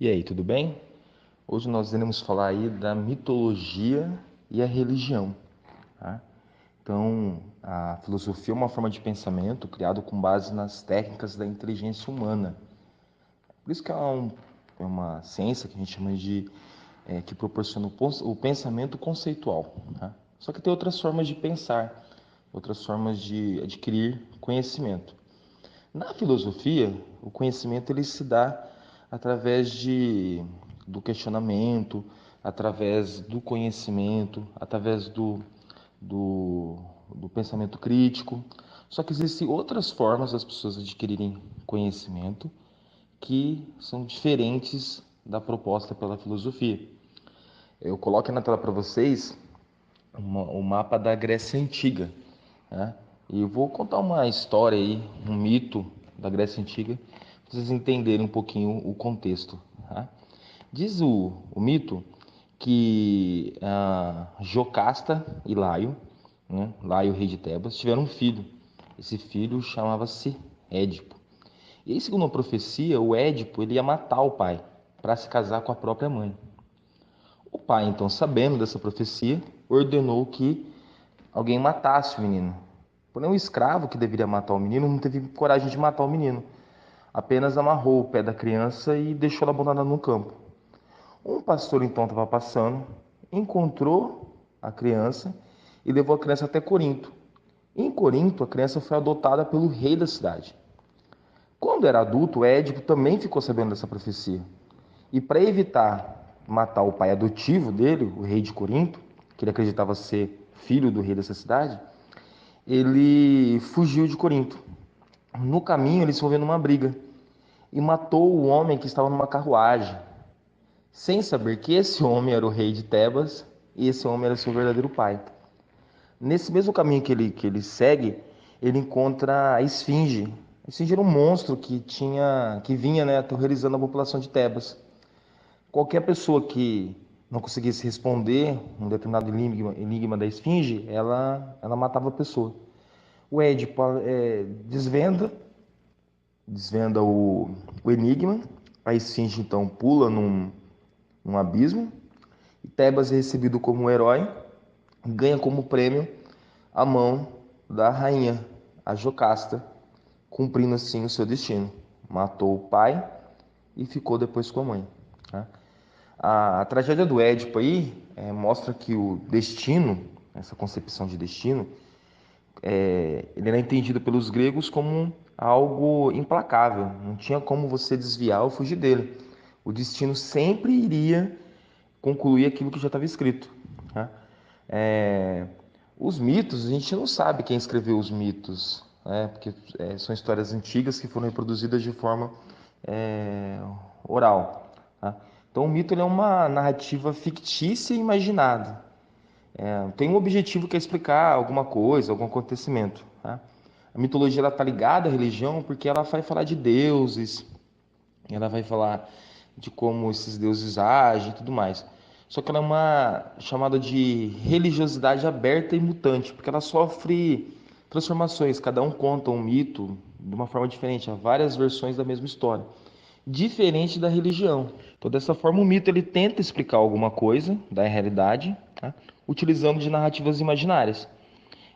E aí, tudo bem? Hoje nós iremos falar aí da mitologia e a religião, tá? Então, a filosofia é uma forma de pensamento criado com base nas técnicas da inteligência humana. Por isso que é uma ciência que a gente chama de que proporciona o pensamento conceitual, tá? Só que tem outras formas de pensar, outras formas de adquirir conhecimento. Na filosofia, o conhecimento ele se dá através do questionamento, através do conhecimento, através do, do pensamento crítico. Só que existem outras formas das pessoas adquirirem conhecimento que são diferentes da proposta pela filosofia. Eu coloco na tela para vocês o mapa da Grécia Antiga, né? E eu vou contar uma história aí, um mito da Grécia Antiga, para vocês entenderem um pouquinho o contexto, tá? Diz o mito que Jocasta e Laio, né, Laio, rei de Tebas, tiveram um filho. Esse filho chamava-se Édipo. E aí, segundo a profecia, o Édipo ele ia matar o pai para se casar com a própria mãe. O pai, então, sabendo dessa profecia, ordenou que alguém matasse o menino. Porém, o escravo que deveria matar o menino não teve coragem de matar o menino. Apenas amarrou o pé da criança e deixou ela abandonada no campo. Um pastor então estava passando, encontrou a criança e levou a criança até Corinto. Em Corinto, a criança foi adotada pelo rei da cidade. Quando era adulto, Édipo também ficou sabendo dessa profecia. E para evitar matar o pai adotivo dele, o rei de Corinto, que ele acreditava ser filho do rei dessa cidade, ele fugiu de Corinto. No caminho, ele se envolveu numa briga e matou o homem que estava numa carruagem, sem saber que esse homem era o rei de Tebas e esse homem era seu verdadeiro pai. Nesse mesmo caminho que ele segue, ele encontra a Esfinge. A Esfinge era um monstro que vinha, né, aterrorizando a população de Tebas. Qualquer pessoa que não conseguisse responder um determinado enigma da Esfinge, ela matava a pessoa. O Édipo desvenda o enigma, a Esfinge então pula num abismo, e Tebas é recebido como um herói, ganha como prêmio a mão da rainha, a Jocasta, cumprindo assim o seu destino. Matou o pai e ficou depois com a mãe, tá? A tragédia do Édipo aí mostra que o destino, essa concepção de destino, ele era entendido pelos gregos como algo implacável. Não tinha como você desviar ou fugir dele. O destino sempre iria concluir aquilo que já estava escrito, tá? É, os mitos, a gente não sabe quem escreveu os mitos, né? Porque são histórias antigas que foram reproduzidas de forma é, oral, tá? Então o mito ele é uma narrativa fictícia e imaginada. Tem um objetivo que é explicar alguma coisa, algum acontecimento, tá? A mitologia está ligada à religião porque ela vai falar de deuses, ela vai falar de como esses deuses agem e tudo mais. Só que ela é uma chamada de religiosidade aberta e mutante, porque ela sofre transformações. Cada um conta um mito de uma forma diferente, há várias versões da mesma história, diferente da religião. Então, dessa forma, o mito ele tenta explicar alguma coisa da realidade, tá? Utilizando de narrativas imaginárias.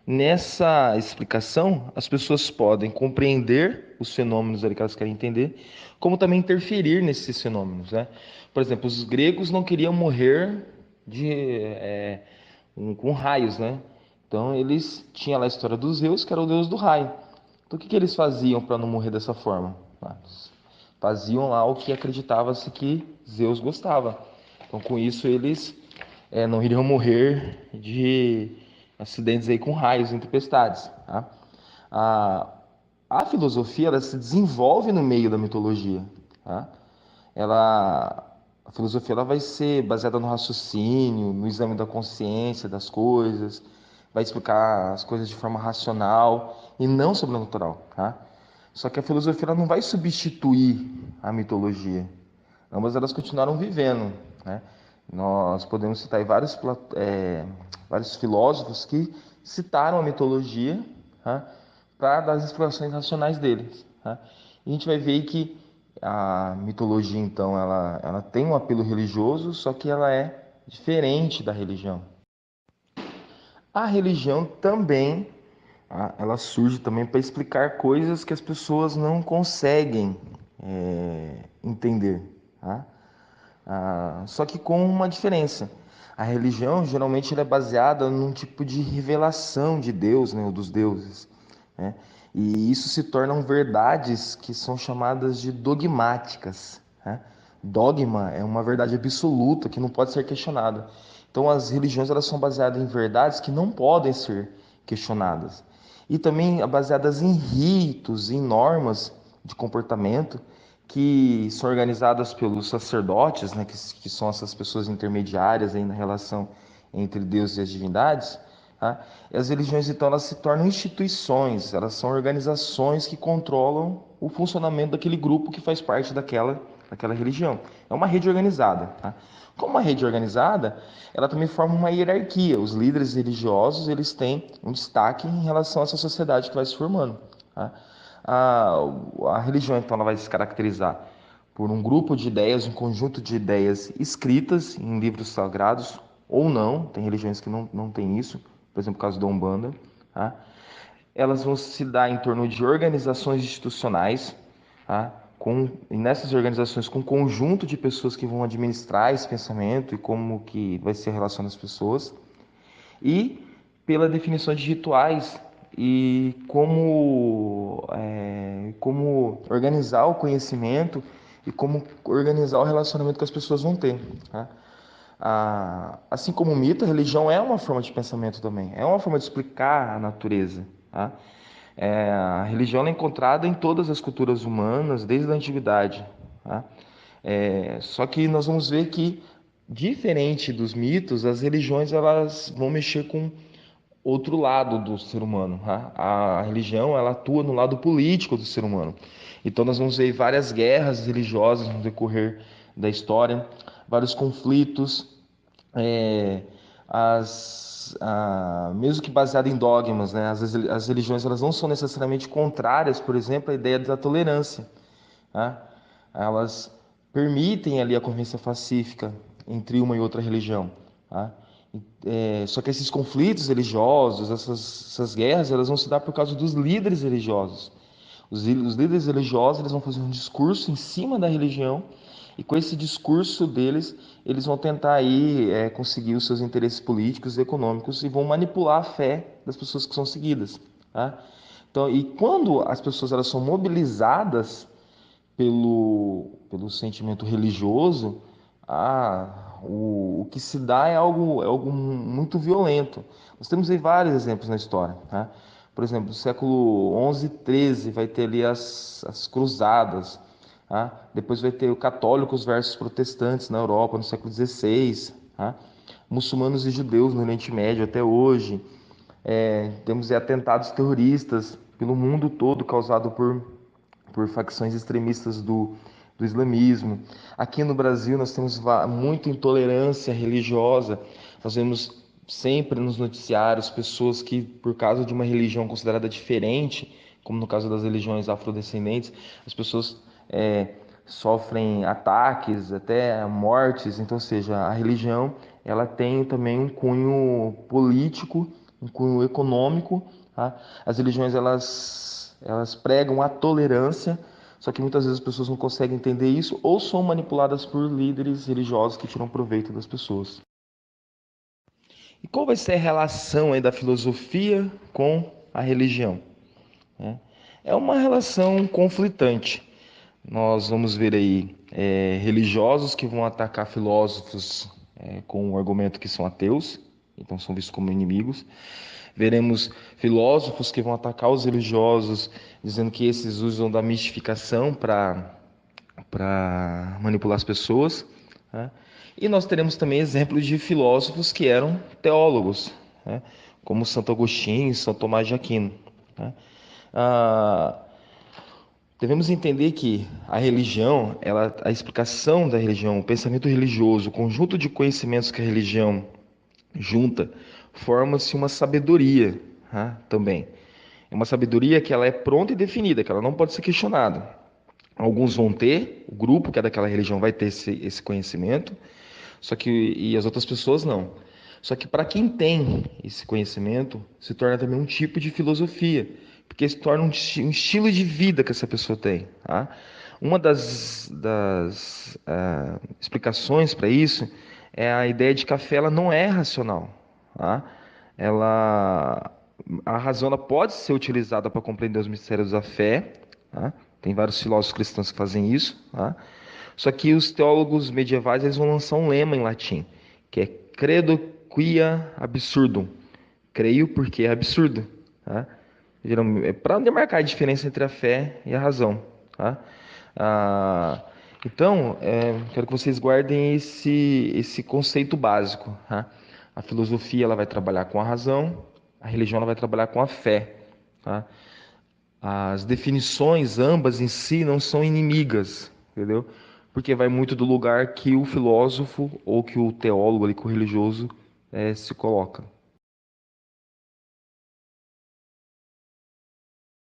Nessa explicação, as pessoas podem compreender os fenômenos ali que elas querem entender, como também interferir nesses fenômenos, né? Por exemplo, os gregos não queriam morrer com raios, né? Então eles tinham lá a história dos Zeus, que era o deus do raio. Então o que eles faziam para não morrer dessa forma? Eles faziam lá o que acreditava-se que Zeus gostava. Então com isso eles não iriam morrer de acidentes aí com raios e tempestades, tá? A, a filosofia ela se desenvolve no meio da mitologia, tá? A filosofia ela vai ser baseada no raciocínio, no exame da consciência das coisas, vai explicar as coisas de forma racional e não sobrenatural, tá? Só que a filosofia ela não vai substituir a mitologia. Ambas elas continuaram vivendo, né? Nós podemos citar aí vários filósofos que citaram a mitologia, tá? Para dar as explicações racionais deles, tá? E a gente vai ver que a mitologia, então, ela tem um apelo religioso, só que ela é diferente da religião. A religião também, ela surge também para explicar coisas que as pessoas não conseguem entender, tá? Só que com uma diferença. A religião geralmente ela é baseada num tipo de revelação de Deus, né, ou dos deuses, né? E isso se tornam verdades que são chamadas de dogmáticas, né? Dogma é uma verdade absoluta que não pode ser questionada. Então as religiões elas são baseadas em verdades que não podem ser questionadas. E também baseadas em ritos, em normas de comportamento que são organizadas pelos sacerdotes, né, que são essas pessoas intermediárias aí na relação entre Deus e as divindades, tá? E as religiões, então, elas se tornam instituições, elas são organizações que controlam o funcionamento daquele grupo que faz parte daquela religião. É uma rede organizada, tá? Como uma rede organizada, ela também forma uma hierarquia. Os líderes religiosos, eles têm um destaque em relação a essa sociedade que vai se formando, tá? A, a religião, então, ela vai se caracterizar por um grupo de ideias, um conjunto de ideias escritas em livros sagrados ou não. Tem religiões que não têm isso, por exemplo, o caso da Umbanda, tá? Elas vão se dar em torno de organizações institucionais, tá? E nessas organizações, com um conjunto de pessoas que vão administrar esse pensamento e como que vai ser a relação das pessoas, e pela definição de rituais e como organizar o conhecimento e como organizar o relacionamento que as pessoas vão ter, tá? Assim como o mito, a religião é uma forma de pensamento também, é uma forma de explicar a natureza, tá? A religião é encontrada em todas as culturas humanas, desde a antiguidade, tá? Só que nós vamos ver que, diferente dos mitos, as religiões elas vão mexer com outro lado do ser humano, tá? A religião ela atua no lado político do ser humano. Então nós vamos ver várias guerras religiosas no decorrer da história, vários conflitos, é, mesmo que baseado em dogmas, né? As religiões elas não são necessariamente contrárias, por exemplo, à ideia da tolerância, tá? Elas permitem ali a convivência pacífica entre uma e outra religião, tá? Só que esses conflitos religiosos, essas guerras, elas vão se dar por causa dos líderes religiosos. Os líderes religiosos eles vão fazer um discurso em cima da religião e com esse discurso deles, eles vão tentar aí conseguir os seus interesses políticos e econômicos e vão manipular a fé das pessoas que são seguidas, tá? Então, e quando as pessoas elas são mobilizadas pelo sentimento religioso, o que se dá é algo muito violento. Nós temos aí vários exemplos na história, tá? Por exemplo, no século 11 e 13 vai ter ali as cruzadas, tá? Depois vai ter o católicos versus protestantes na Europa no século 16, tá? Muçulmanos e judeus no Oriente Médio até hoje. Temos atentados terroristas pelo mundo todo causado por facções extremistas do islamismo. Aqui no Brasil nós temos muita intolerância religiosa. Nós vemos sempre nos noticiários pessoas que, por causa de uma religião considerada diferente, como no caso das religiões afrodescendentes, as pessoas sofrem ataques, até mortes. Então, ou seja, a religião ela tem também um cunho político, um cunho econômico, tá? As religiões elas pregam a tolerância, só que muitas vezes as pessoas não conseguem entender isso ou são manipuladas por líderes religiosos que tiram proveito das pessoas. E qual vai ser a relação aí da filosofia com a religião, né? É uma relação conflitante. Nós vamos ver aí religiosos que vão atacar filósofos com o argumento que são ateus, então são vistos como inimigos. Veremos filósofos que vão atacar os religiosos, dizendo que esses usam da mistificação para manipular as pessoas, né? E nós teremos também exemplos de filósofos que eram teólogos, né? Como Santo Agostinho e São Tomás de Aquino, né? Ah, Devemos entender que a religião, a explicação da religião, o pensamento religioso, o conjunto de conhecimentos que a religião junta, forma-se uma sabedoria, também. É uma sabedoria que ela é pronta e definida, que ela não pode ser questionada. Alguns vão ter, o grupo que é daquela religião vai ter esse conhecimento, só que e as outras pessoas não. Só que para quem tem esse conhecimento, se torna também um tipo de filosofia, porque se torna um estilo de vida que essa pessoa tem, tá? Uma das explicações para isso é a ideia de que a fé ela não é racional, tá? Ela, a razão ela pode ser utilizada para compreender os mistérios da fé, tá? Tem vários filósofos cristãos que fazem isso, tá? Só que os teólogos medievais eles vão lançar um lema em latim, que é credo quia absurdum. Creio porque é absurdo, tá? Geralmente, é para demarcar a diferença entre a fé e a razão, tá? Ah, então, quero que vocês guardem esse conceito básico, tá? A filosofia ela vai trabalhar com a razão, a religião ela vai trabalhar com a fé, tá? As definições, ambas em si, não são inimigas, entendeu? Porque vai muito do lugar que o filósofo ou que o teólogo ali, que o religioso se coloca.